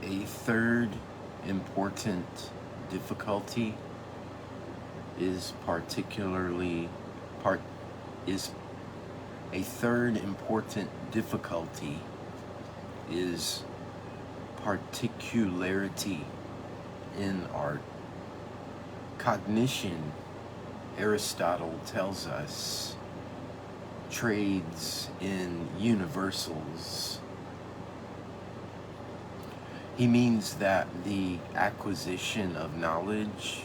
A third important difficulty is particularly part is a third important difficulty is particularity in art. Cognition, Aristotle tells us, trades in universals. He means that the acquisition of knowledge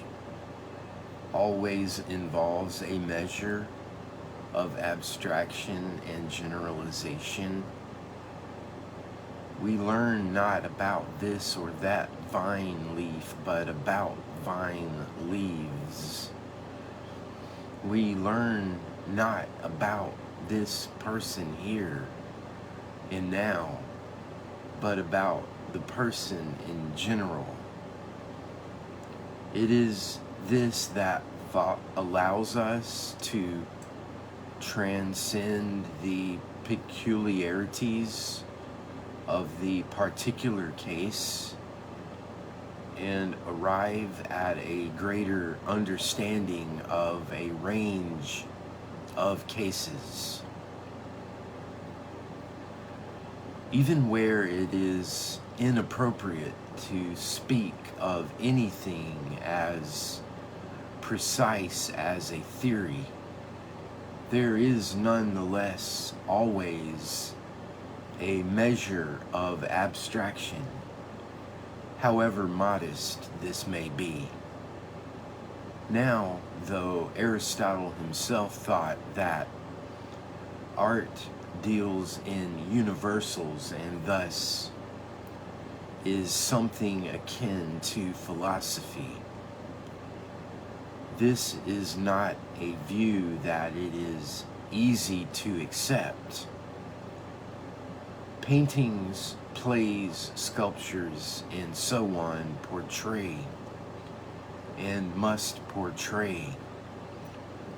always involves a measure of abstraction and generalization. We learn not about this or that vine leaf, but about vine leaves. We learn not about this person here and now, but about the person in general. It is this that allows us to transcend the peculiarities of the particular case and arrive at a greater understanding of a range of cases. Even where it is inappropriate to speak of anything as precise as a theory, there is nonetheless always a measure of abstraction, however modest this may be. Now, though Aristotle himself thought that art deals in universals and thus is something akin to philosophy, this is not a view that it is easy to accept. Paintings, plays, sculptures, and so on portray and must portray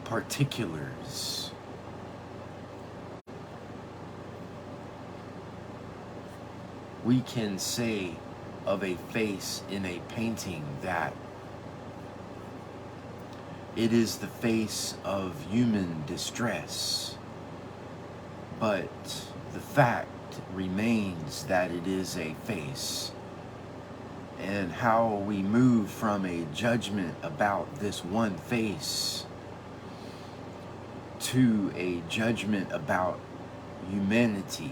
particulars. We can say of a face in a painting that it is the face of human distress, but the fact remains that it is a face. And how we move from a judgment about this one face to a judgment about humanity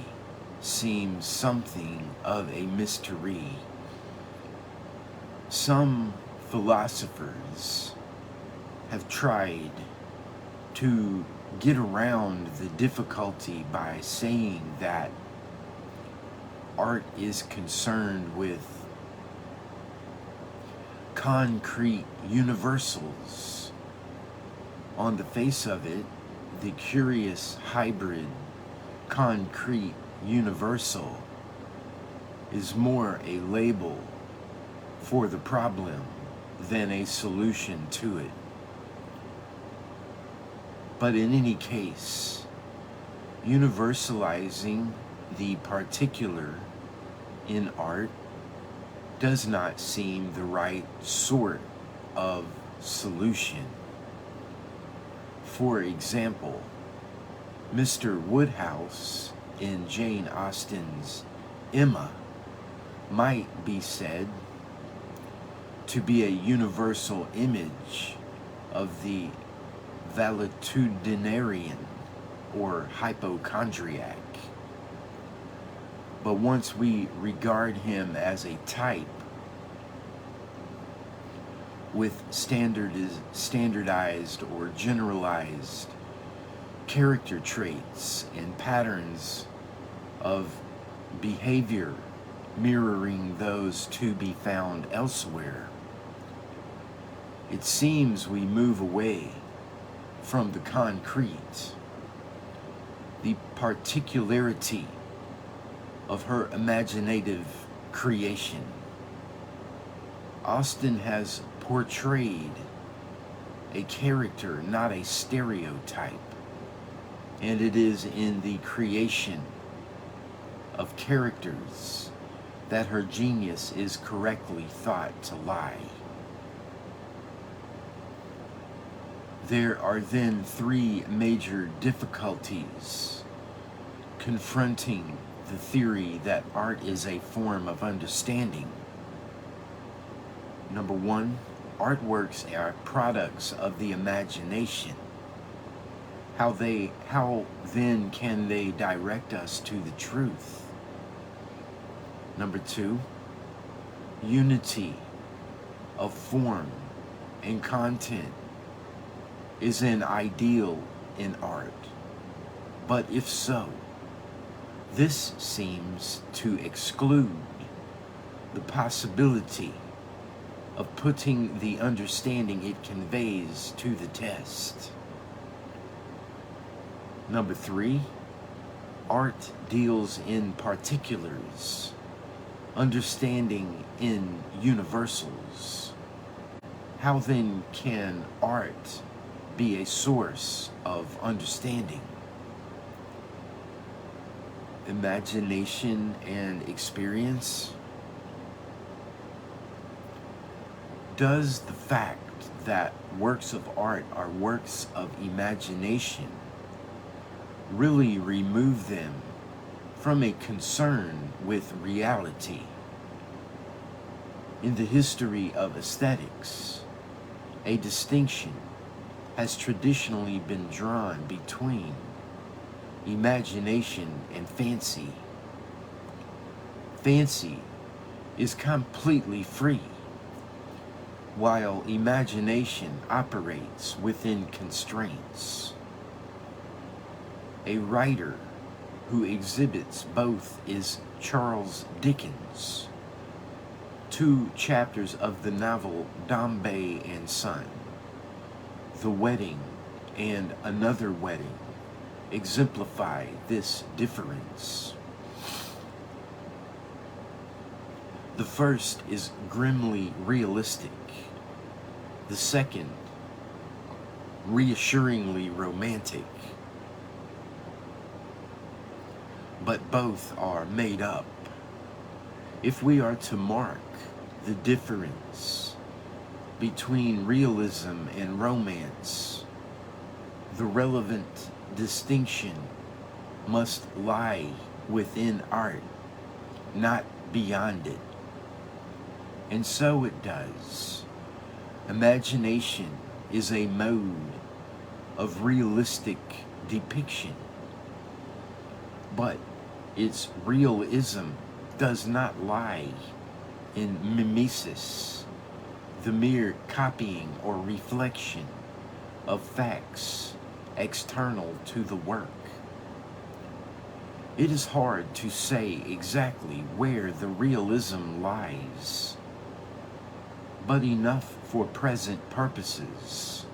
seems something of a mystery. Some philosophers have tried to get around the difficulty by saying that art is concerned with concrete universals. On the face of it, the curious hybrid concrete universal is more a label for the problem than a solution to it. But in any case, universalizing the particular in art does not seem the right sort of solution. For example, Mr. Woodhouse in Jane Austen's Emma might be said to be a universal image of the valetudinarian or hypochondriac. But once we regard him as a type with standardized or generalized character traits and patterns of behavior mirroring those to be found elsewhere, it seems we move away from the concrete, the particularity of her imaginative creation. Austen has portrayed a character, not a stereotype, and it is in the creation of characters that her genius is correctly thought to lie. There are then three major difficulties confronting the theory that art is a form of understanding. Number one, artworks are products of the imagination. How then can they direct us to the truth? Number two, unity of form and content is an ideal in art. But if so, this seems to exclude the possibility of putting the understanding it conveys to the test. Number three, art deals in particulars, understanding in universals. How then can art be a source of understanding? Imagination and experience? Does the fact that works of art are works of imagination really remove them from a concern with reality? In the history of aesthetics, a distinction has traditionally been drawn between imagination and fancy. Fancy is completely free, while imagination operates within constraints. A writer who exhibits both is Charles Dickens. 2 chapters of the novel Dombey and Son, The Wedding and Another Wedding, exemplify this difference. The first is grimly realistic. The second, reassuringly romantic. But both are made up. If we are to mark the difference between realism and romance, the relevant distinction must lie within art, not beyond it. And so it does. Imagination is a mode of realistic depiction, but its realism does not lie in mimesis, the mere copying or reflection of facts external to the work. It is hard to say exactly where the realism lies, but enough for present purposes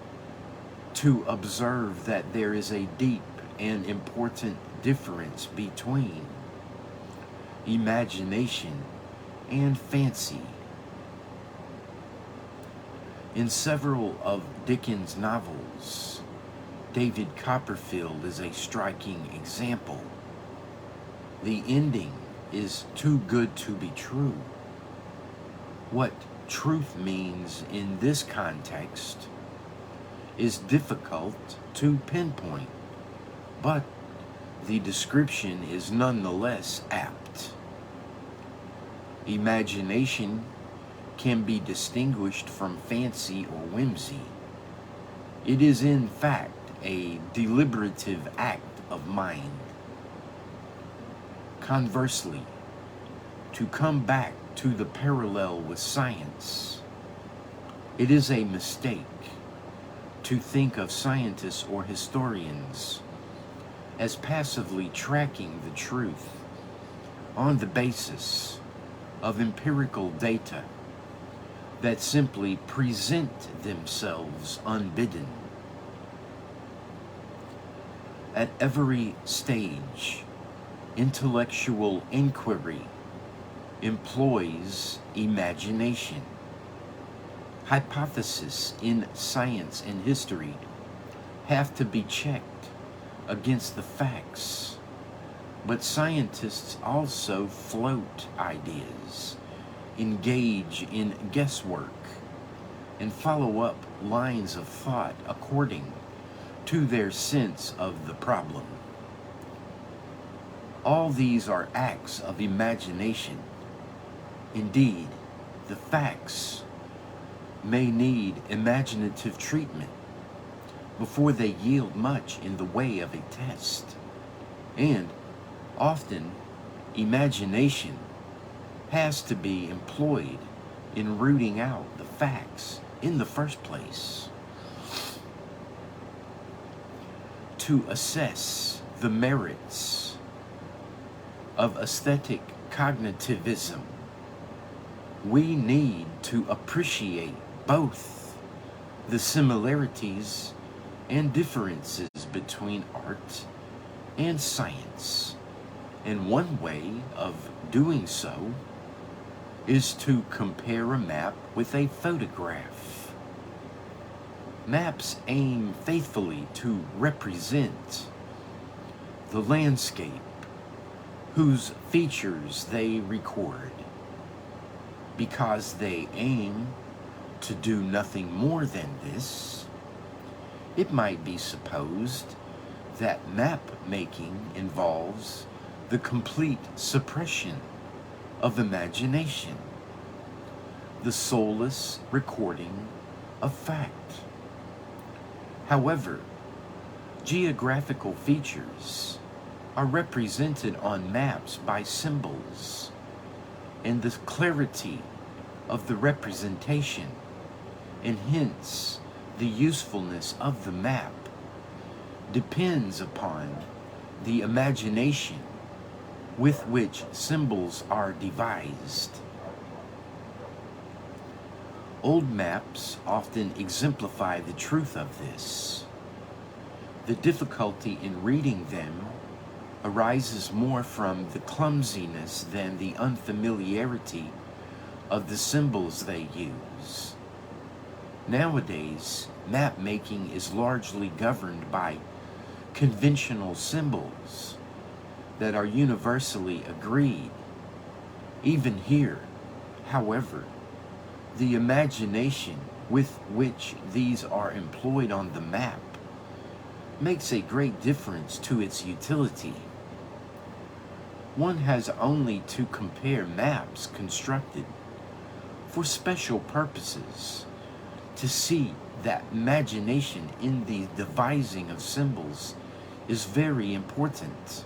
to observe that there is a deep and important difference between imagination and fancy. In several of Dickens' novels, David Copperfield is a striking example. The ending is too good to be true. What truth means in this context is difficult to pinpoint, but the description is nonetheless apt. Imagination can be distinguished from fancy or whimsy. It is in fact a deliberative act of mind. Conversely, to come back to the parallel with science, it is a mistake to think of scientists or historians as passively tracking the truth on the basis of empirical data that simply present themselves unbidden. At every stage, intellectual inquiry employs imagination. Hypotheses in science and history have to be checked against the facts, But scientists also float ideas, engage in guesswork, and follow up lines of thought according to their sense of the problem. All these are acts of imagination. Indeed, the facts may need imaginative treatment before they yield much in the way of a test. And often, imagination has to be employed in rooting out the facts in the first place. To assess the merits of aesthetic cognitivism, we need to appreciate both the similarities and differences between art and science. And one way of doing so is to compare a map with a photograph. Maps aim faithfully to represent the landscape whose features they record, because they aim to do nothing more than this. It might be supposed that map making involves the complete suppression of imagination, the soulless recording of fact. However, geographical features are represented on maps by symbols, and the clarity of the representation, and hence the usefulness of the map, depends upon the imagination with which symbols are devised. Old maps often exemplify the truth of this. The difficulty in reading them arises more from the clumsiness than the unfamiliarity of the symbols they use. Nowadays, map making is largely governed by conventional symbols that are universally agreed. Even here, however, the imagination with which these are employed on the map makes a great difference to its utility. One has only to compare maps constructed for special purposes to see that imagination in the devising of symbols is very important.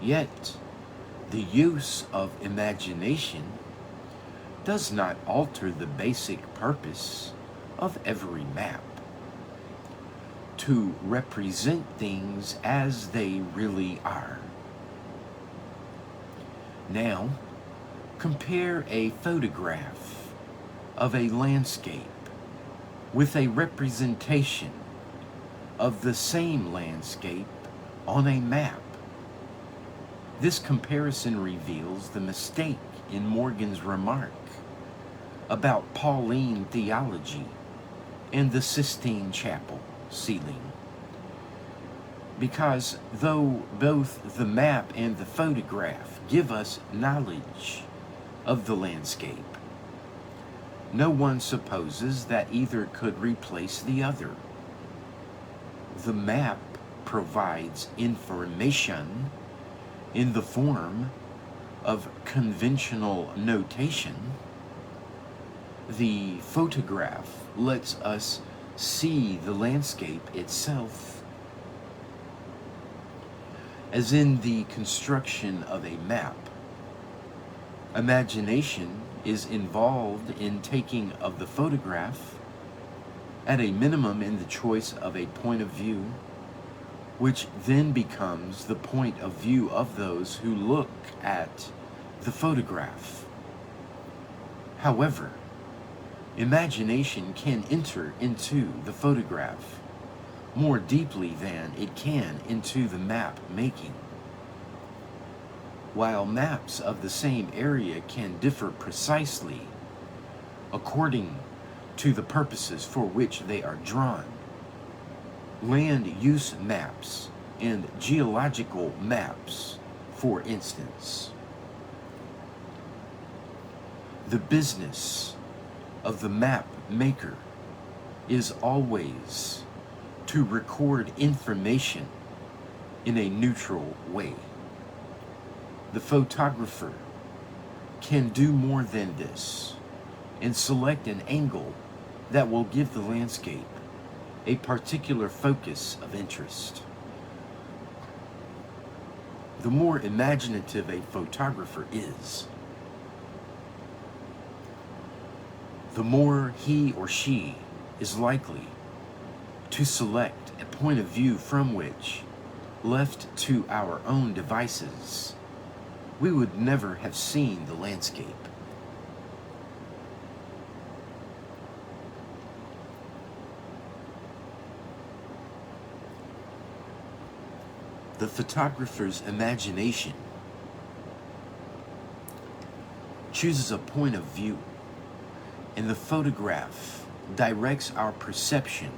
Yet, the use of imagination does not alter the basic purpose of every map: to represent things as they really are. Now, compare a photograph of a landscape with a representation of the same landscape on a map. This comparison reveals the mistake in Morgan's remark about Pauline theology and the Sistine Chapel ceiling. Because though both the map and the photograph give us knowledge of the landscape, no one supposes that either could replace the other. The map provides information in the form of conventional notation. The photograph lets us see the landscape itself. As in the construction of a map, imagination is involved in taking of the photograph, at a minimum in the choice of a point of view, which then becomes the point of view of those who look at the photograph. However, imagination can enter into the photograph more deeply than it can into the map making. While maps of the same area can differ precisely according to the purposes for which they are drawn, land use maps and geological maps, for instance. The business of the map maker is always to record information in a neutral way. The photographer can do more than this and select an angle that will give the landscape a particular focus of interest. The more imaginative a photographer is, the more he or she is likely to select a point of view from which, left to our own devices, we would never have seen the landscape. The photographer's imagination chooses a point of view, and the photograph directs our perception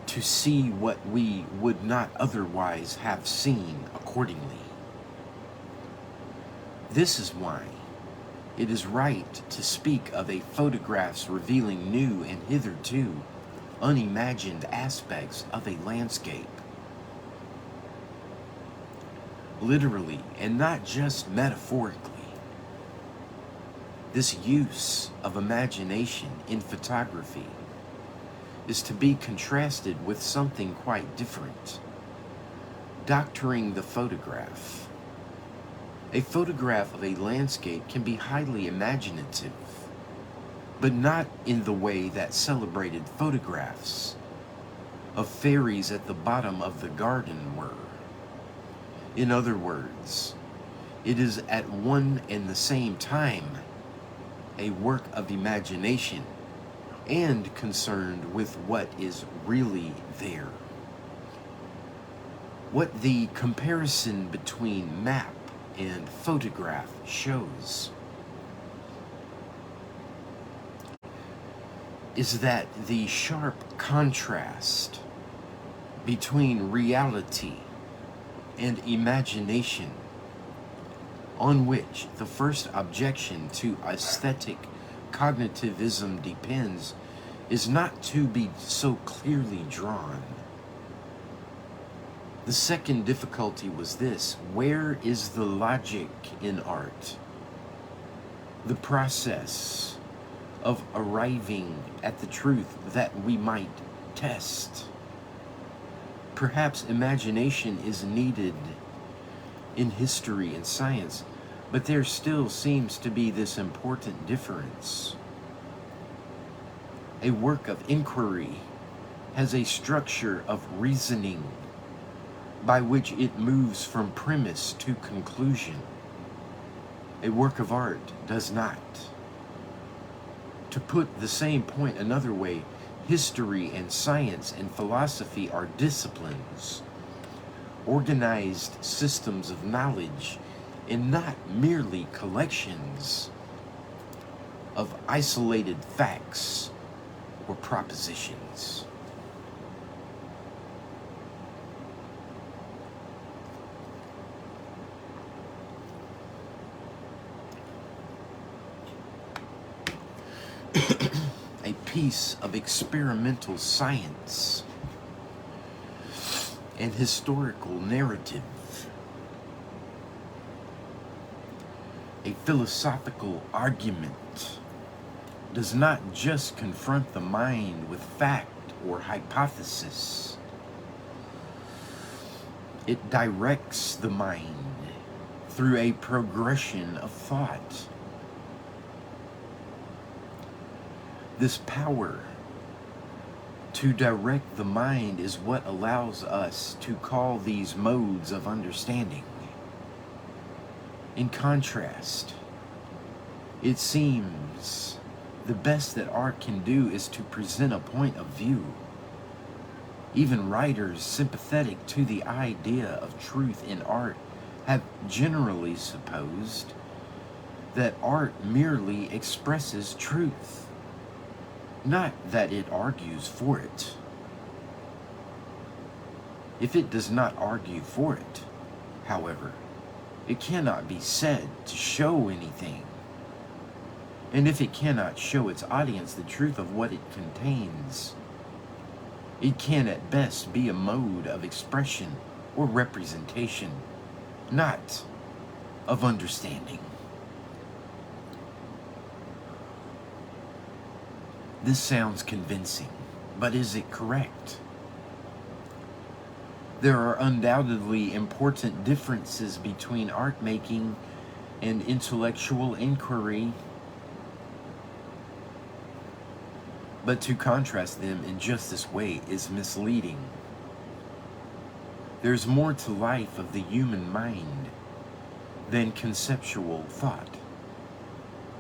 to see what we would not otherwise have seen accordingly. This is why it is right to speak of a photograph's revealing new and hitherto unimagined aspects of a landscape. Literally, and not just metaphorically. This use of imagination in photography is to be contrasted with something quite different: doctoring the photograph. A photograph of a landscape can be highly imaginative, but not in the way that celebrated photographs of fairies at the bottom of the garden were. In other words, it is at one and the same time a work of imagination and concerned with what is really there. What the comparison between map and photograph shows is that the sharp contrast between reality and imagination, on which the first objection to aesthetic cognitivism depends, is not to be so clearly drawn. The second difficulty was this: where is the logic in art? The process of arriving at the truth that we might test. Perhaps imagination is needed in history and science, but there still seems to be this important difference. A work of inquiry has a structure of reasoning by which it moves from premise to conclusion. A work of art does not. To put the same point another way, history and science and philosophy are disciplines, organized systems of knowledge, and not merely collections of isolated facts or propositions. A piece of experimental science and historical narrative, a philosophical argument, does not just confront the mind with fact or hypothesis. It directs the mind through a progression of thought. This power to direct the mind is what allows us to call these modes of understanding. In contrast, it seems the best that art can do is to present a point of view. Even writers sympathetic to the idea of truth in art have generally supposed that art merely expresses truth, not that it argues for it. If it does not argue for it, however, it cannot be said to show anything. And if it cannot show its audience the truth of what it contains, it can at best be a mode of expression or representation, not of understanding. This sounds convincing, but is it correct? There are undoubtedly important differences between art making and intellectual inquiry, but to contrast them in just this way is misleading. There's more to life of the human mind than conceptual thought.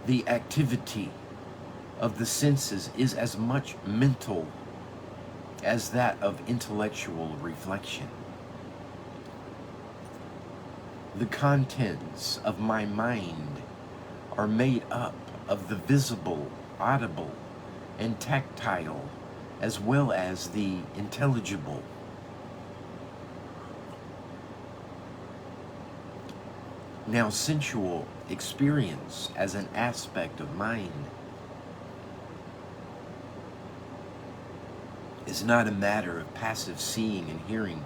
The activity of the senses is as much mental as that of intellectual reflection. The contents of my mind are made up of the visible, audible, and tactile, as well as the intelligible. Now, sensual experience as an aspect of mind is not a matter of passive seeing and hearing,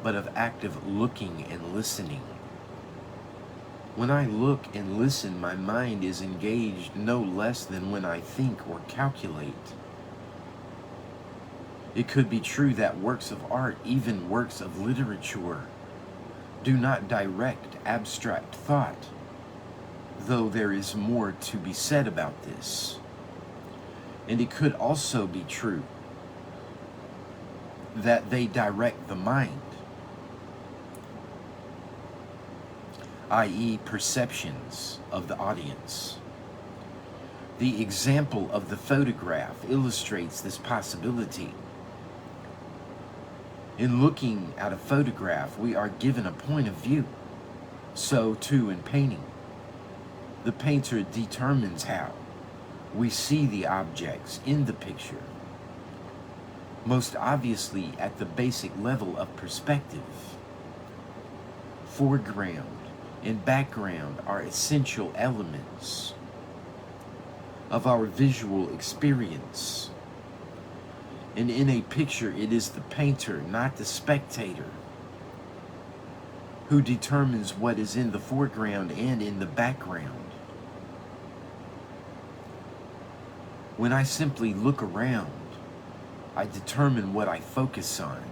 but of active looking and listening. When I look and listen, my mind is engaged no less than when I think or calculate. It could be true that works of art, even works of literature, do not direct abstract thought, though there is more to be said about this. And it could also be true that they direct the mind, i.e., perceptions of the audience. The example of the photograph illustrates this possibility. In looking at a photograph, we are given a point of view. So too in painting. The painter determines how we see the objects in the picture. Most obviously at the basic level of perspective. Foreground and background are essential elements of our visual experience. And in a picture, it is the painter, not the spectator, who determines what is in the foreground and in the background. When I simply look around, I determine what I focus on.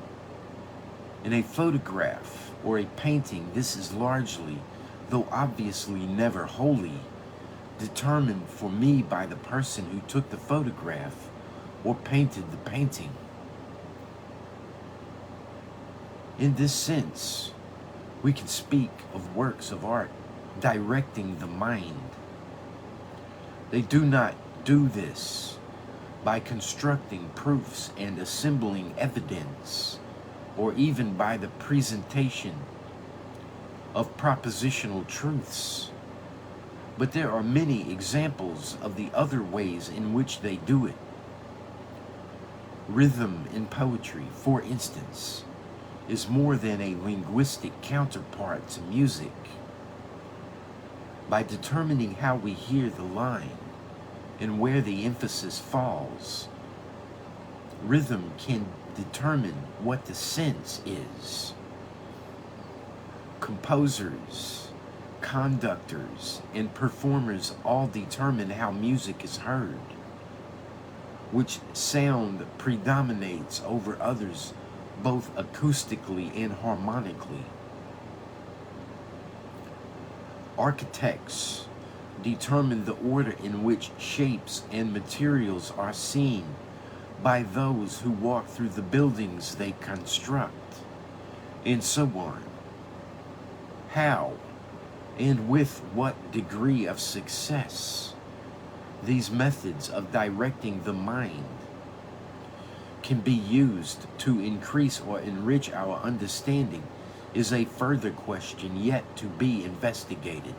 In a photograph or a painting, this is largely, though obviously never wholly, determined for me by the person who took the photograph or painted the painting. In this sense, we can speak of works of art directing the mind. They do not do this by constructing proofs and assembling evidence, or even by the presentation of propositional truths. But there are many examples of the other ways in which they do it. Rhythm in poetry, for instance, is more than a linguistic counterpart to music. By determining how we hear the line and where the emphasis falls, rhythm can determine what the sense is. Composers, conductors, and performers all determine how music is heard, which sound predominates over others, both acoustically and harmonically. Architects determine the order in which shapes and materials are seen by those who walk through the buildings they construct, and so on. How and with what degree of success these methods of directing the mind can be used to increase or enrich our understanding is a further question yet to be investigated.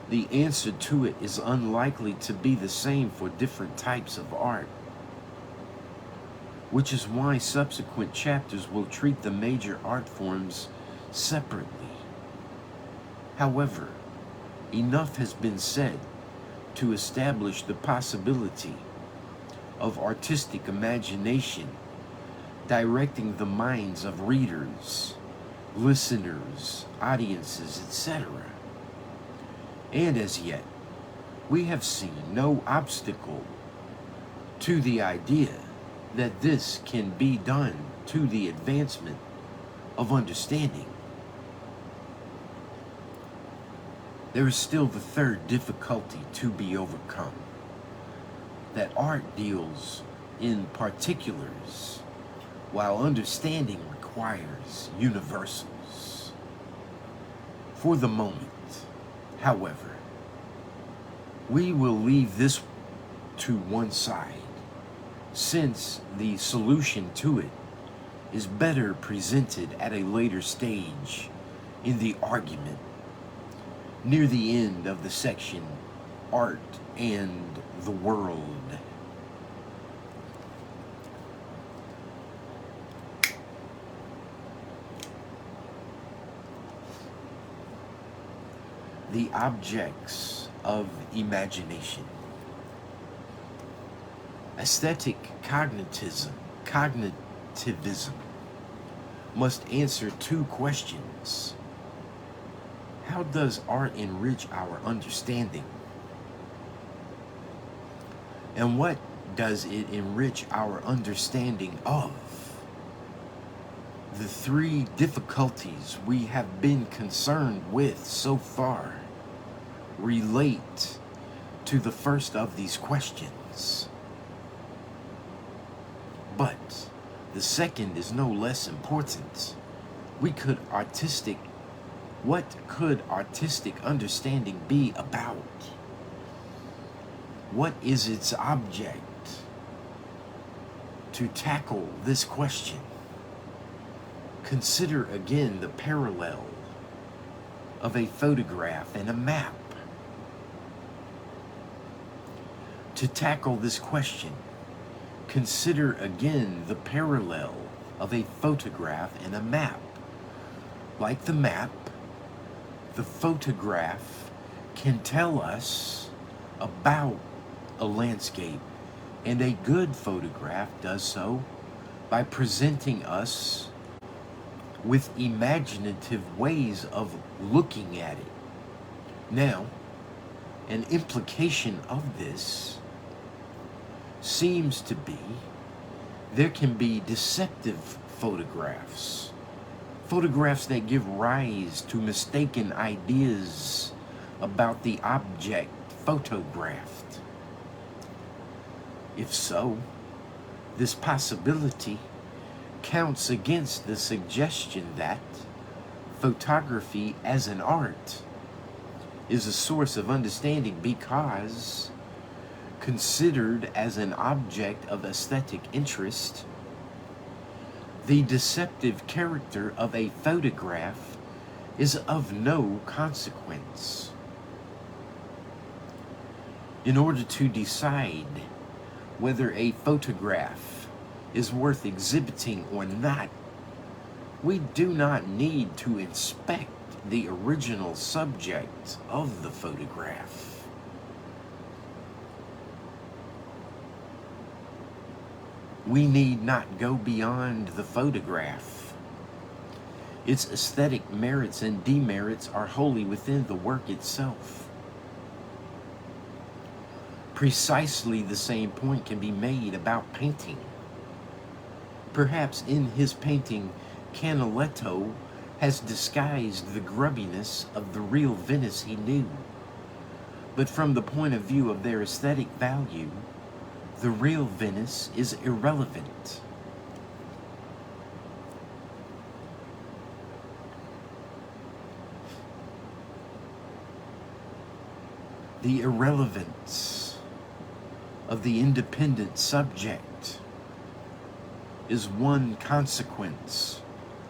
The answer to it is unlikely to be the same for different types of art. which is why subsequent chapters will treat the major art forms separately. However, enough has been said to establish the possibility of artistic imagination directing the minds of readers, listeners, audiences, etc. And as yet, we have seen no obstacle to the idea that this can be done to the advancement of understanding. There is still the third difficulty to be overcome, that art deals in particulars, while understanding requires universals. For the moment, however, we will leave this to one side, since the solution to it is better presented at a later stage in the argument, near the end of the section, Art and the World. The objects of imagination. Aesthetic cognitivism must answer two questions. How does art enrich our understanding? And what does it enrich our understanding of? The three difficulties we have been concerned with so far relate to the first of these questions. But the second is no less important. What could artistic understanding be about? What is its object? To tackle this question, consider again the parallel of a photograph and a map. To tackle this question, consider again the parallel of a photograph and a map. Like the map, the photograph can tell us about a landscape, and a good photograph does so by presenting us with imaginative ways of looking at it. Now, an implication of this seems to be there can be deceptive photographs, photographs that give rise to mistaken ideas about the object photographed. If so, this possibility counts against the suggestion that photography as an art is a source of understanding, because considered as an object of aesthetic interest, the deceptive character of a photograph is of no consequence. In order to decide whether a photograph is worth exhibiting or not, we do not need to inspect the original subject of the photograph. We need not go beyond the photograph. Its aesthetic merits and demerits are wholly within the work itself. Precisely the same point can be made about painting. Perhaps in his painting, Canaletto has disguised the grubbiness of the real Venice he knew. But from the point of view of their aesthetic value, the real Venice is irrelevant. The irrelevance of the independent subject is one consequence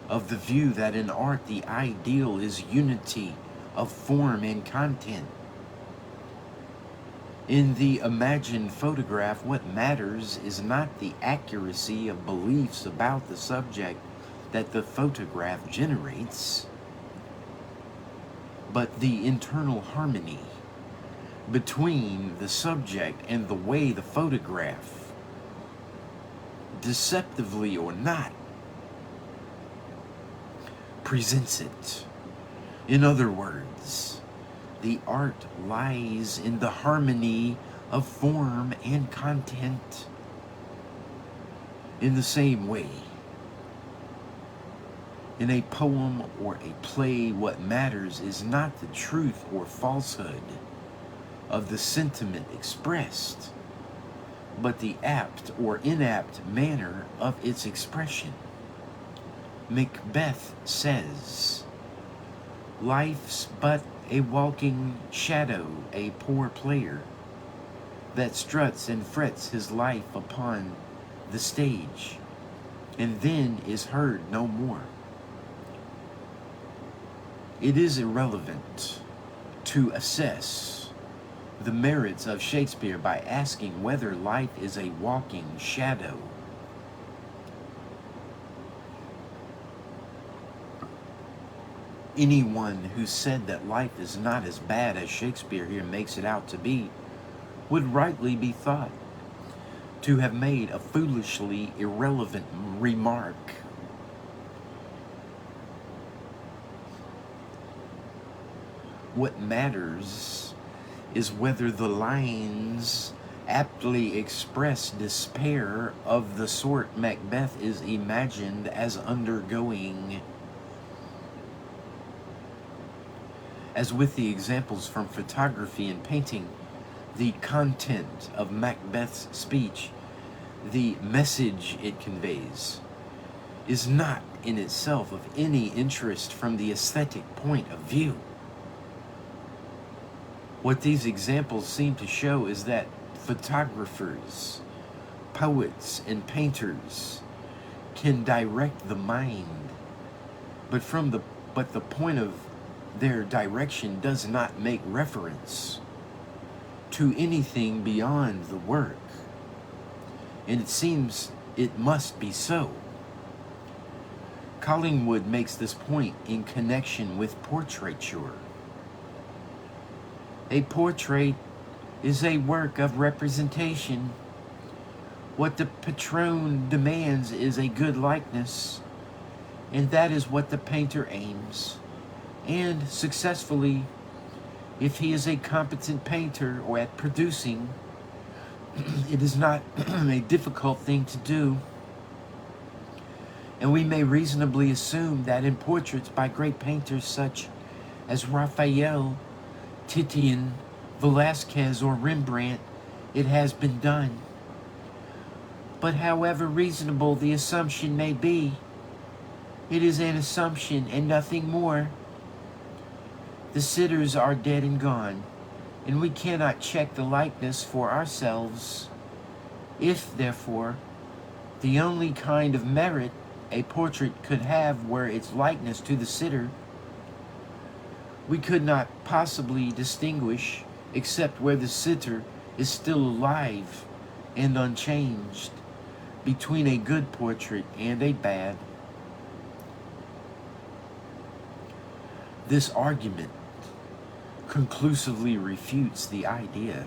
of the view that in art the ideal is unity of form and content. In the imagined photograph, what matters is not the accuracy of beliefs about the subject that the photograph generates, but the internal harmony between the subject and the way the photograph, deceptively or not, presents it. In other words, the art lies in the harmony of form and content. In the same way, in a poem or a play, what matters is not the truth or falsehood of the sentiment expressed, but the apt or inapt manner of its expression. Macbeth says, "Life's but a walking shadow, a poor player, that struts and frets his life upon the stage, and then is heard no more." It is irrelevant to assess the merits of Shakespeare by asking whether life is a walking shadow. Anyone who said that life is not as bad as Shakespeare here makes it out to be would rightly be thought to have made a foolishly irrelevant remark. What matters is whether the lines aptly express despair of the sort Macbeth is imagined as undergoing. As with the examples from photography and painting, the content of Macbeth's speech, the message it conveys, is not in itself of any interest from the aesthetic point of view. What these examples seem to show is that photographers, poets, and painters can direct the mind, but the point of their direction does not make reference to anything beyond the work. And it seems it must be so. Collingwood makes this point in connection with portraiture. A portrait is a work of representation. What the patron demands is a good likeness, and that is what the painter aims. And successfully, if he is a competent painter or at producing, it is not a difficult thing to do. And we may reasonably assume that in portraits by great painters such as Raphael, Titian, Velázquez, or Rembrandt, it has been done. But however reasonable the assumption may be, it is an assumption and nothing more. The sitters are dead and gone, and we cannot check the likeness for ourselves. If, therefore, the only kind of merit a portrait could have were its likeness to the sitter, we could not possibly distinguish, except where the sitter is still alive and unchanged, between a good portrait and a bad. This argument conclusively refutes the idea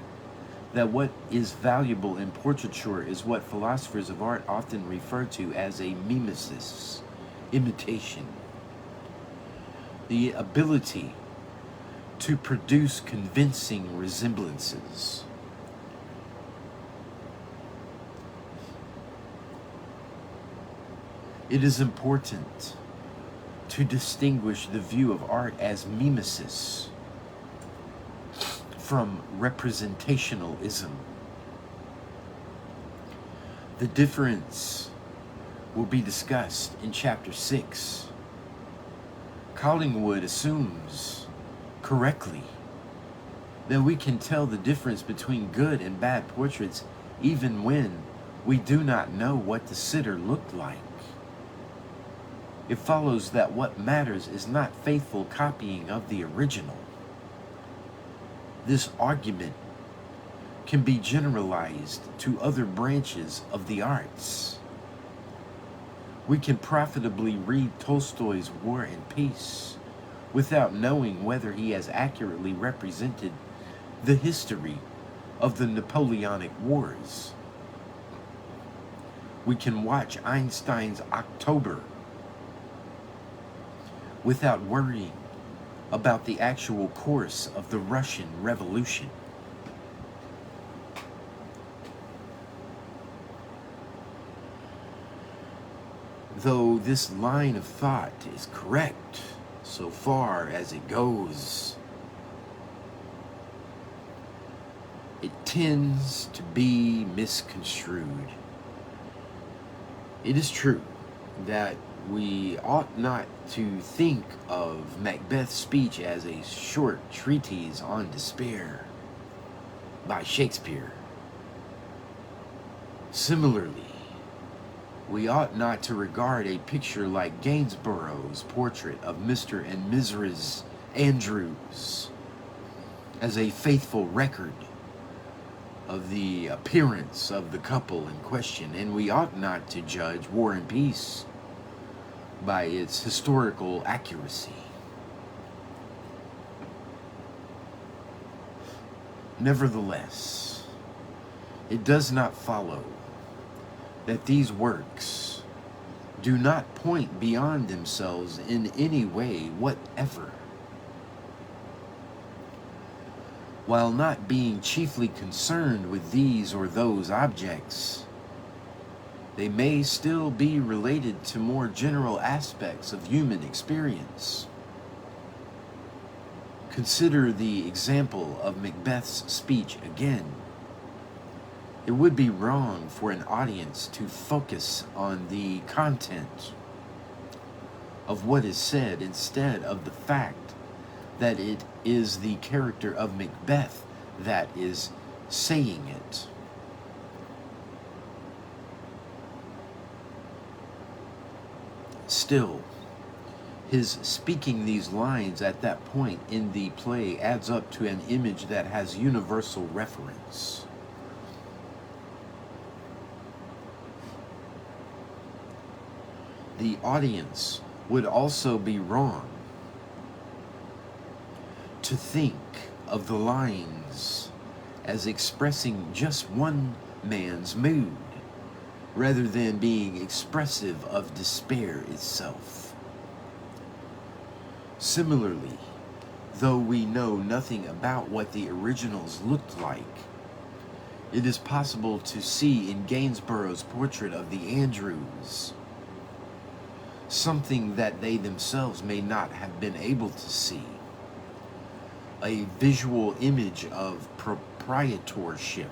that what is valuable in portraiture is what philosophers of art often refer to as a mimesis, imitation. The ability to produce convincing resemblances. It is important to distinguish the view of art as mimesis from representationalism. The difference will be discussed in chapter 6. Collingwood assumes correctly that we can tell the difference between good and bad portraits even when we do not know what the sitter looked like. It follows that what matters is not faithful copying of the original. This argument can be generalized to other branches of the arts. We can profitably read Tolstoy's War and Peace without knowing whether he has accurately represented the history of the Napoleonic Wars. We can watch Einstein's October without worrying about the actual course of the Russian Revolution. Though this line of thought is correct so far as it goes, it tends to be misconstrued. It is true that we ought not to think of Macbeth's speech as a short treatise on despair by Shakespeare. Similarly, we ought not to regard a picture like Gainsborough's portrait of Mr. and Mrs. Andrews as a faithful record of the appearance of the couple in question, and we ought not to judge War and Peace by its historical accuracy. Nevertheless, it does not follow that these works do not point beyond themselves in any way whatever. While not being chiefly concerned with these or those objects, they may still be related to more general aspects of human experience. Consider the example of Macbeth's speech again. It would be wrong for an audience to focus on the content of what is said instead of the fact that it is the character of Macbeth that is saying it. Still, his speaking these lines at that point in the play adds up to an image that has universal reference. The audience would also be wrong to think of the lines as expressing just one man's mood, rather than being expressive of despair itself. Similarly, though we know nothing about what the originals looked like, it is possible to see in Gainsborough's portrait of the Andrews something that they themselves may not have been able to see. A visual image of proprietorship.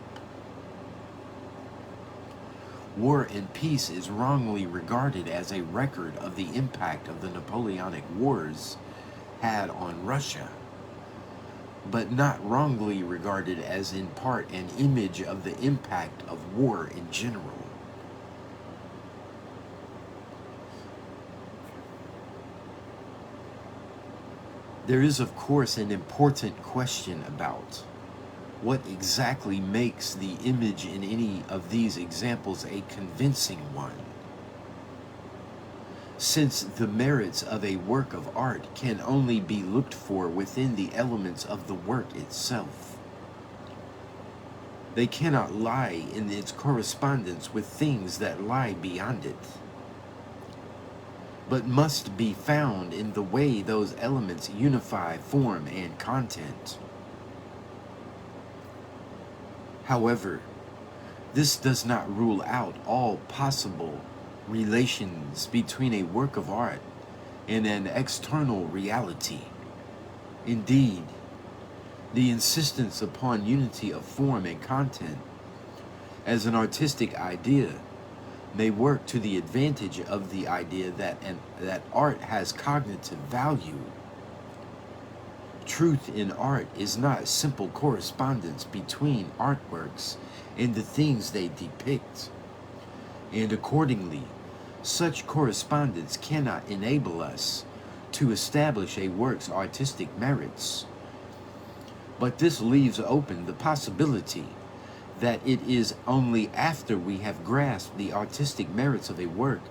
War and Peace is wrongly regarded as a record of the impact of the Napoleonic Wars had on Russia, but not wrongly regarded as in part an image of the impact of war in general. There is, of course, an important question about what exactly makes the image in any of these examples a convincing one. Since the merits of a work of art can only be looked for within the elements of the work itself, they cannot lie in its correspondence with things that lie beyond it, but must be found in the way those elements unify form and content. However, this does not rule out all possible relations between a work of art and an external reality. Indeed, the insistence upon unity of form and content as an artistic idea may work to the advantage of the idea that art has cognitive value. Truth in art is not simple correspondence between artworks and the things they depict, and accordingly, such correspondence cannot enable us to establish a work's artistic merits. But this leaves open the possibility that it is only after we have grasped the artistic merits of a work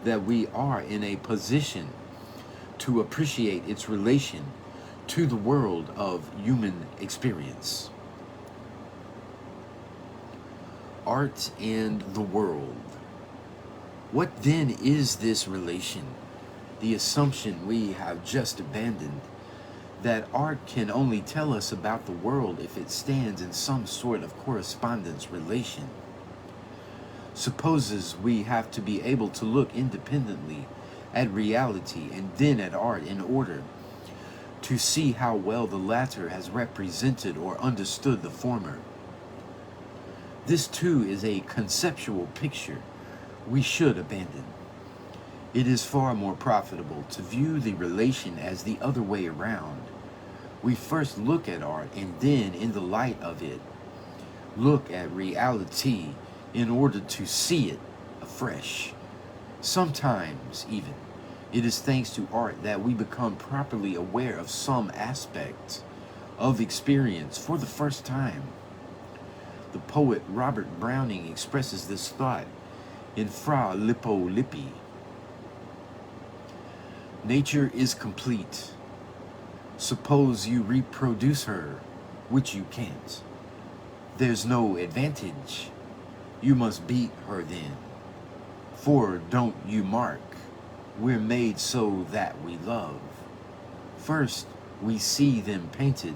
that we are in a position to appreciate its relation to the world of human experience. Art and the world. What then is this relation? The assumption we have just abandoned, that art can only tell us about the world if it stands in some sort of correspondence relation, supposes we have to be able to look independently at reality and then at art in order to see how well the latter has represented or understood the former. This too is a conceptual picture we should abandon. It is far more profitable to view the relation as the other way around. We first look at art and then, in the light of it, look at reality in order to see it afresh. Sometimes, even, it is thanks to art that we become properly aware of some aspect of experience for the first time. The poet Robert Browning expresses this thought in Fra Lippo Lippi. Nature is complete. Suppose you reproduce her, which you can't. There's no advantage. You must beat her then. For don't you mark, we're made so that we love. First, we see them painted,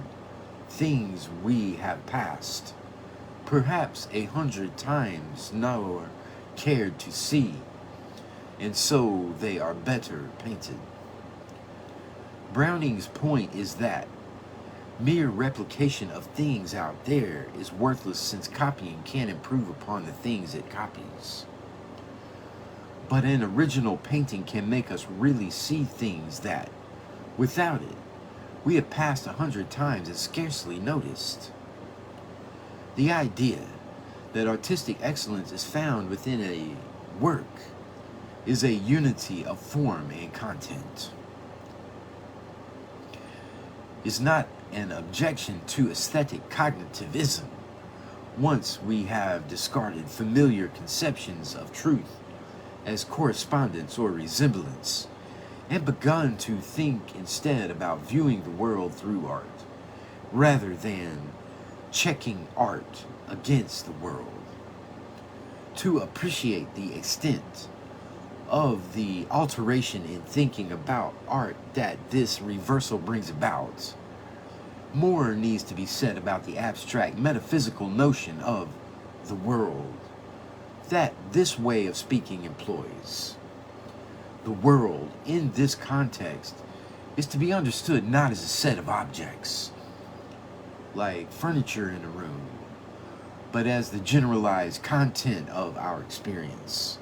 things we have passed, perhaps 100 times nor cared to see, and so they are better painted. Browning's point is that mere replication of things out there is worthless, since copying can't improve upon the things it copies. But an original painting can make us really see things that, without it, we have passed 100 times and scarcely noticed. The idea that artistic excellence is found within a work is a unity of form and content. Is not an objection to aesthetic cognitivism once we have discarded familiar conceptions of truth as correspondence or resemblance, and begun to think instead about viewing the world through art, rather than checking art against the world. To appreciate the extent of the alteration in thinking about art that this reversal brings about, more needs to be said about the abstract metaphysical notion of the world that this way of speaking employs. The world, in this context, is to be understood not as a set of objects, like furniture in a room, but as the generalized content of our experience.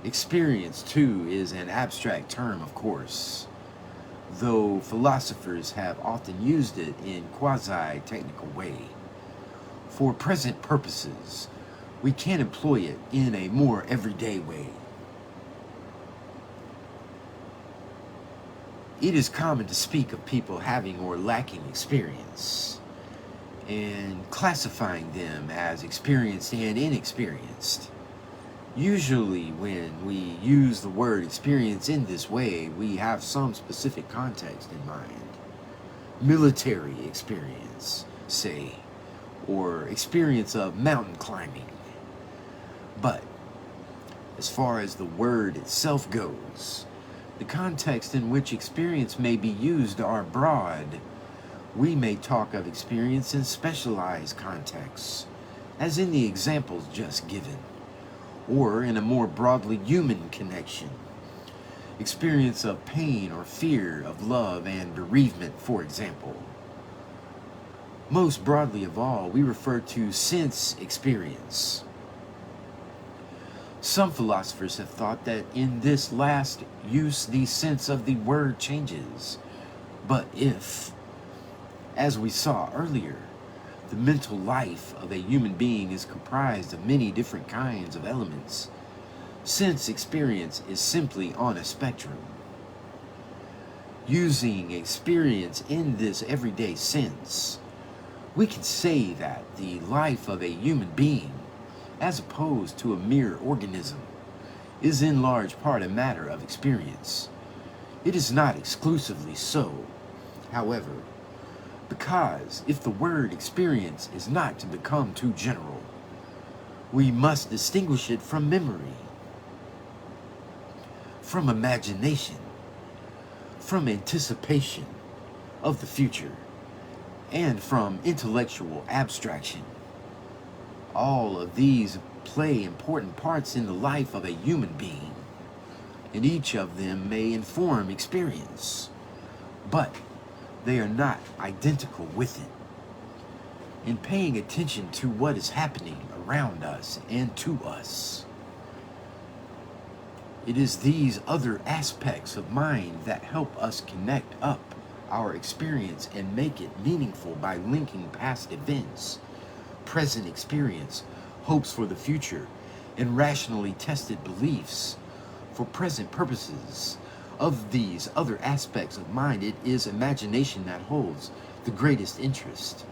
Experience, too, is an abstract term, of course, though philosophers have often used it in quasi-technical way. For present purposes, we can employ it in a more everyday way. It is common to speak of people having or lacking experience, and classifying them as experienced and inexperienced. Usually when we use the word experience in this way, we have some specific context in mind. Military experience, say, or experience of mountain climbing. But as far as the word itself goes, the context in which experience may be used are broad. We may talk of experience in specialized contexts, as in the examples just given, or in a more broadly human connection. Experience of pain or fear, of love and bereavement, for example. Most broadly of all, we refer to sense experience. Some philosophers have thought that in this last use the sense of the word changes. But if, as we saw earlier, the mental life of a human being is comprised of many different kinds of elements, sense experience is simply on a spectrum. Using experience in this everyday sense, We can say that the life of a human being, as opposed to a mere organism, is in large part a matter of experience. It is not exclusively so, however, because if the word experience is not to become too general, we must distinguish it from memory, from imagination, from anticipation of the future, and from intellectual abstraction. All of these play important parts in the life of a human being, and each of them may inform experience, but they are not identical with it. In paying attention to what is happening around us and to us, it is these other aspects of mind that help us connect up our experience and make it meaningful by linking past events, present experience, hopes for the future, and rationally tested beliefs for present purposes. Of these other aspects of mind, it is imagination that holds the greatest interest.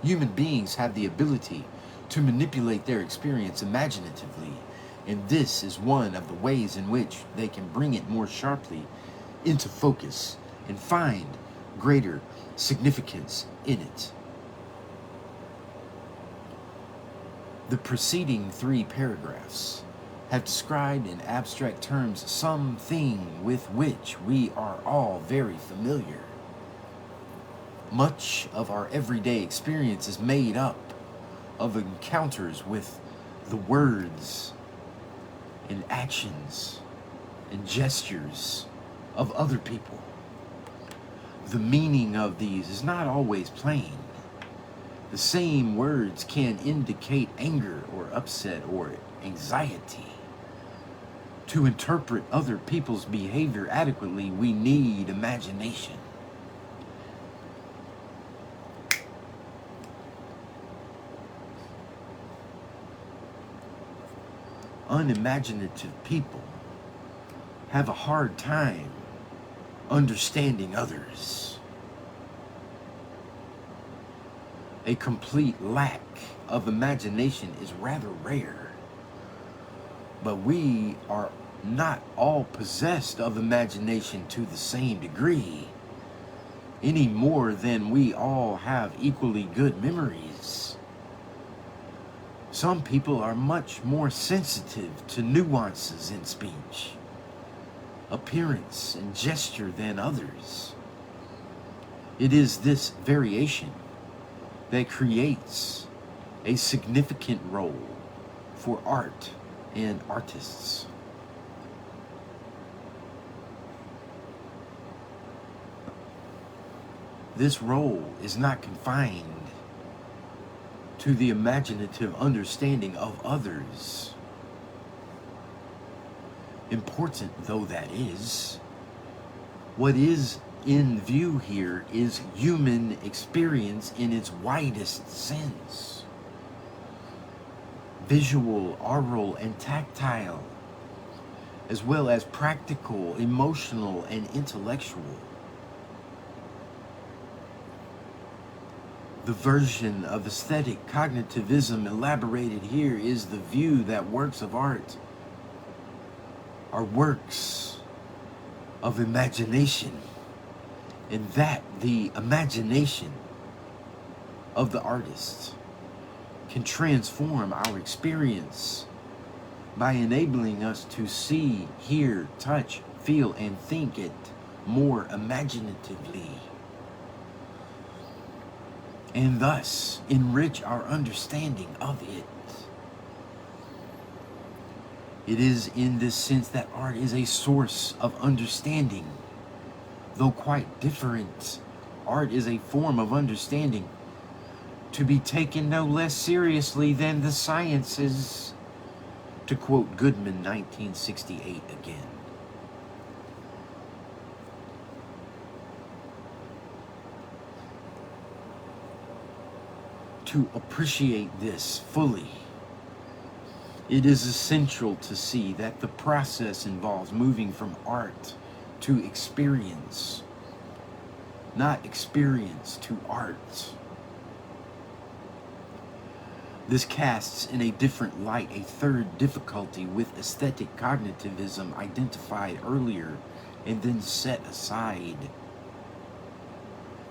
Human beings have the ability to manipulate their experience imaginatively, and this is one of the ways in which they can bring it more sharply into focus and find greater significance in it. The preceding 3 paragraphs have described in abstract terms something with which we are all very familiar. Much of our everyday experience is made up of encounters with the words and actions and gestures of other people. The meaning of these is not always plain. The same words can indicate anger or upset or anxiety. To interpret other people's behavior adequately, we need imagination. Unimaginative people have a hard time understanding others. A complete lack of imagination is rather rare. But we are not all possessed of imagination to the same degree, any more than we all have equally good memories. Some people are much more sensitive to nuances in speech, appearance, and gesture than others. It is this variation that creates a significant role for art and artists. This role is not confined to the imaginative understanding of others. Important though that is, what is in view here is human experience in its widest sense. Visual, oral, and tactile, as well as practical, emotional, and intellectual. The version of aesthetic cognitivism elaborated here is the view that works of art are works of imagination, and that the imagination of the artist can transform our experience by enabling us to see, hear, touch, feel, and think it more imaginatively, and thus enrich our understanding of it. It is in this sense that art is a source of understanding. Though quite different, art is a form of understanding to be taken no less seriously than the sciences, to quote Goodman, 1968 again. To appreciate this fully, it is essential to see that the process involves moving from art to experience, not experience to art. This casts in a different light a third difficulty with aesthetic cognitivism identified earlier and then set aside.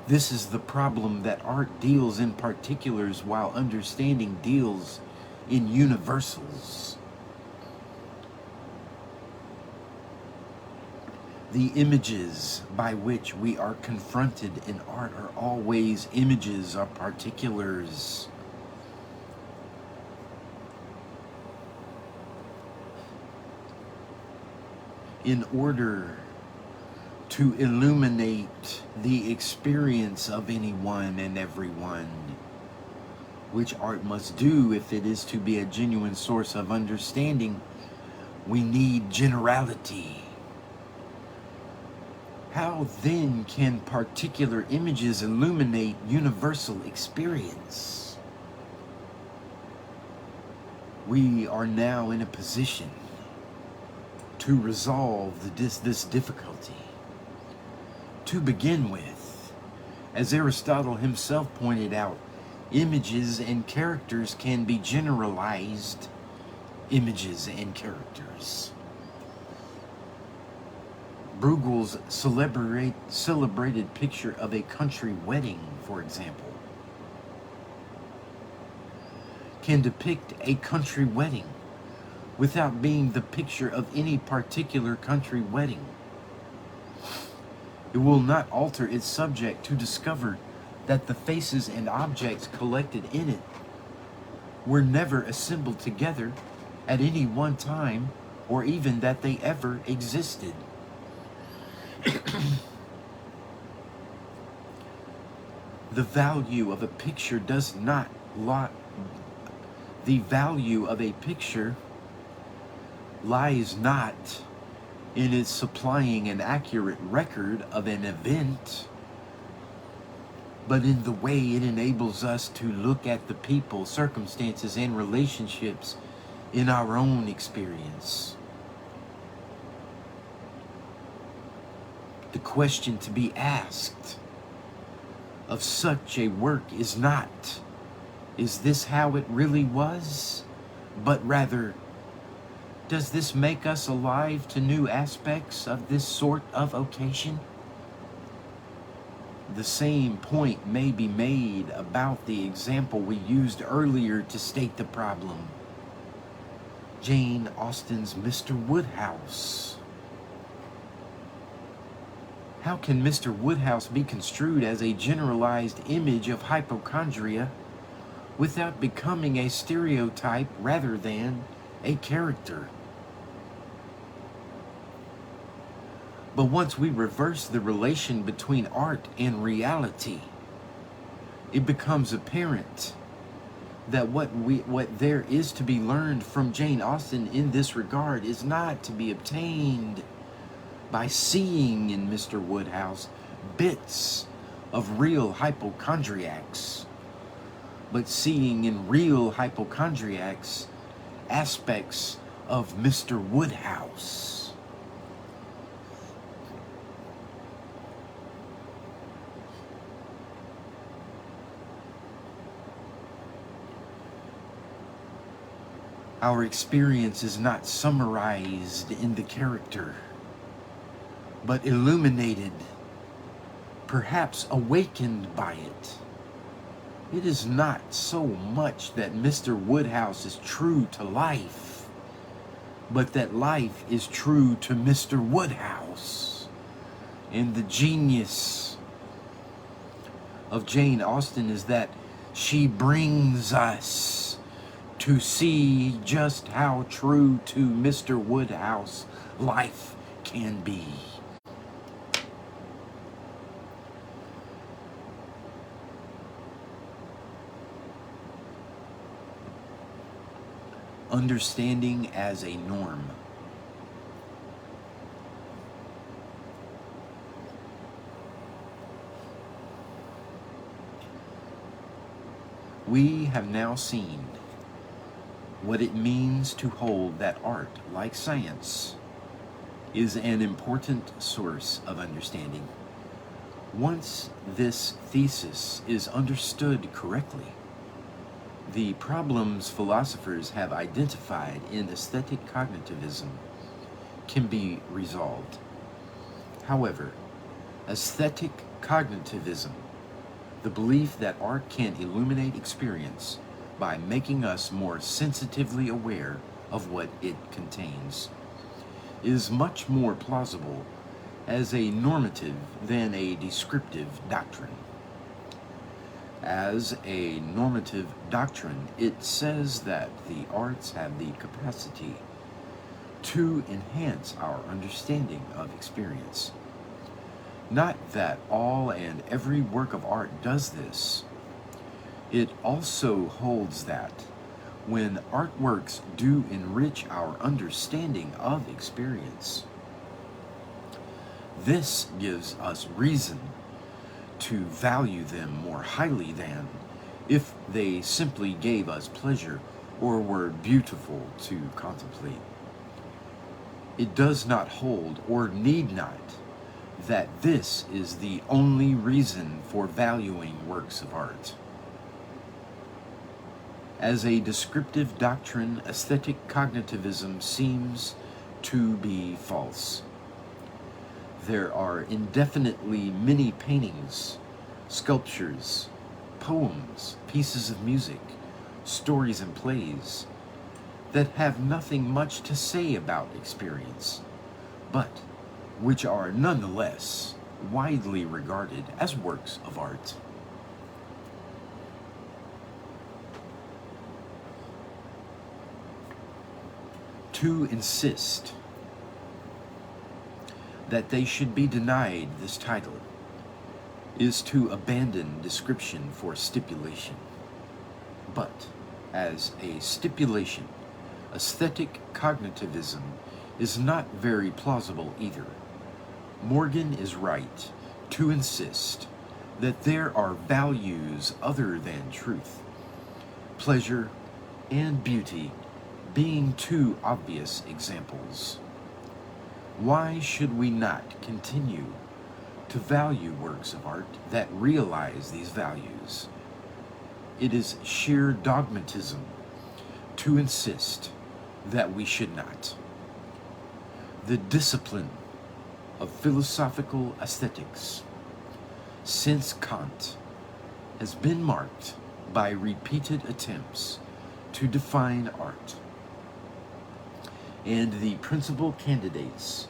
This is the problem that art deals in particulars while understanding deals in universals. The images by which we are confronted in art are always images of particulars. In order to illuminate the experience of anyone and everyone, which art must do if it is to be a genuine source of understanding, we need generality. How then can particular images illuminate universal experience? We are now in a position to resolve this difficulty. To begin with, as Aristotle himself pointed out, images and characters can be generalized images and characters. Bruegel's celebrated picture of a country wedding, for example, can depict a country wedding without being the picture of any particular country wedding. It will not alter its subject to discover that the faces and objects collected in it were never assembled together at any one time, or even that they ever existed. The value of a picture lies not in its supplying an accurate record of an event, but in the way it enables us to look at the people, circumstances, and relationships in our own experience. The question to be asked of such a work is not, is this how it really was? But rather, does this make us alive to new aspects of this sort of occasion? The same point may be made about the example we used earlier to state the problem. Jane Austen's Mr. Woodhouse. How can Mr. Woodhouse be construed as a generalized image of hypochondria without becoming a stereotype rather than a character? But once we reverse the relation between art and reality, it becomes apparent that what there is to be learned from Jane Austen in this regard is not to be obtained by seeing in Mr. Woodhouse bits of real hypochondriacs, but seeing in real hypochondriacs aspects of Mr. Woodhouse. Our experience is not summarized in the character, but illuminated, perhaps awakened by it. It is not so much that Mr. Woodhouse is true to life, but that life is true to Mr. Woodhouse. And the genius of Jane Austen is that she brings us to see just how true to Mr. Woodhouse life can be. Understanding as a norm. We have now seen what it means to hold that art, like science, is an important source of understanding. Once this thesis is understood correctly, The problems philosophers have identified in aesthetic cognitivism can be resolved. However, aesthetic cognitivism, the belief that art can illuminate experience by making us more sensitively aware of what it contains, is much more plausible as a normative than a descriptive doctrine. As a normative doctrine, it says that the arts have the capacity to enhance our understanding of experience. Not that all and every work of art does this. It also holds that when artworks do enrich our understanding of experience, this gives us reason to value them more highly than if they simply gave us pleasure or were beautiful to contemplate. It does not hold, or need not, that this is the only reason for valuing works of art. As a descriptive doctrine, aesthetic cognitivism seems to be false. There are indefinitely many paintings, sculptures, poems, pieces of music, stories and plays that have nothing much to say about experience, but which are nonetheless widely regarded as works of art. To insist that they should be denied this title is to abandon description for stipulation. But as a stipulation, aesthetic cognitivism is not very plausible either. Morgan is right to insist that there are values other than truth, pleasure, and beauty being two obvious examples. Why should we not continue to value works of art that realize these values? It is sheer dogmatism to insist that we should not. The discipline of philosophical aesthetics since Kant has been marked by repeated attempts to define art, and the principal candidates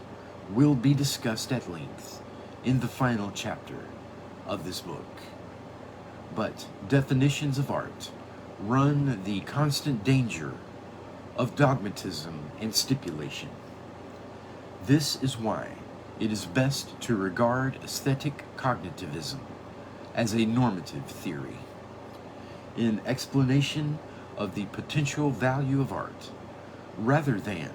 will be discussed at length in the final chapter of this book. But definitions of art run the constant danger of dogmatism and stipulation. This is why it is best to regard aesthetic cognitivism as a normative theory. In explanation of the potential value of art, rather than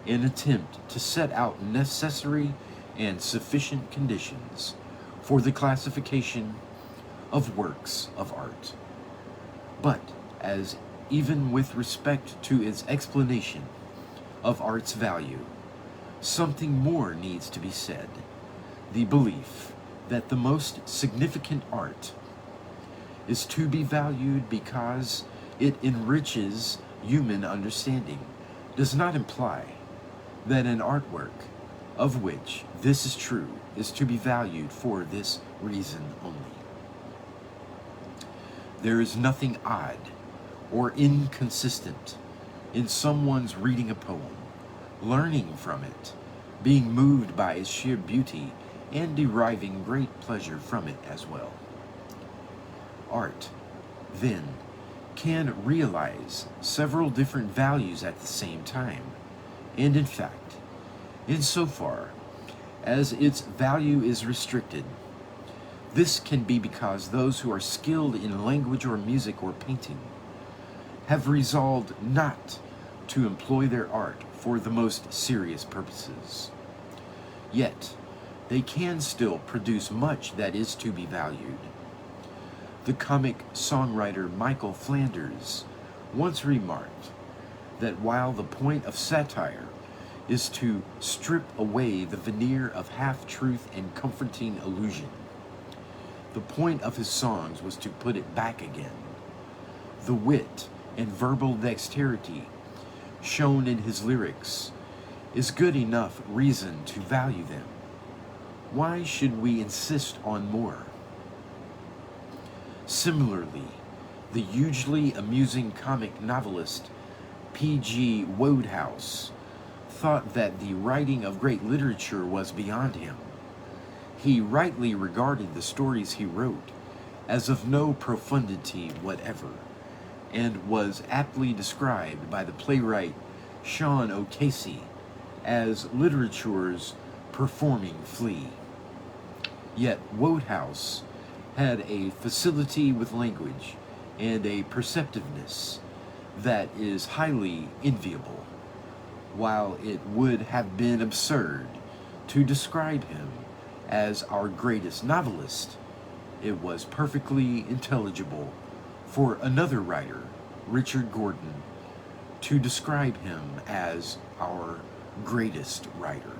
an attempt to set out necessary and sufficient conditions for the classification of works of art. But as even with respect to its explanation of art's value, something more needs to be said: the belief that the most significant art is to be valued because it enriches human understanding does not imply that an artwork of which this is true is to be valued for this reason only. There is nothing odd or inconsistent in someone's reading a poem, learning from it, being moved by its sheer beauty, and deriving great pleasure from it as well. Art, then, can realize several different values at the same time, and in fact, insofar as its value is restricted, this can be because those who are skilled in language or music or painting have resolved not to employ their art for the most serious purposes. Yet, they can still produce much that is to be valued. The comic songwriter Michael Flanders once remarked that while the point of satire is to strip away the veneer of half-truth and comforting illusion, the point of his songs was to put it back again. the wit and verbal dexterity shown in his lyrics is good enough reason to value them. Why should we insist on more? Similarly, the hugely amusing comic novelist P.G. Wodehouse thought that the writing of great literature was beyond him. He rightly regarded the stories he wrote as of no profundity whatever, and was aptly described by the playwright Sean O'Casey as literature's performing flea. Yet Wodehouse had a facility with language and a perceptiveness that is highly enviable. While it would have been absurd to describe him as our greatest novelist, it was perfectly intelligible for another writer, Richard Gordon, to describe him as our greatest writer.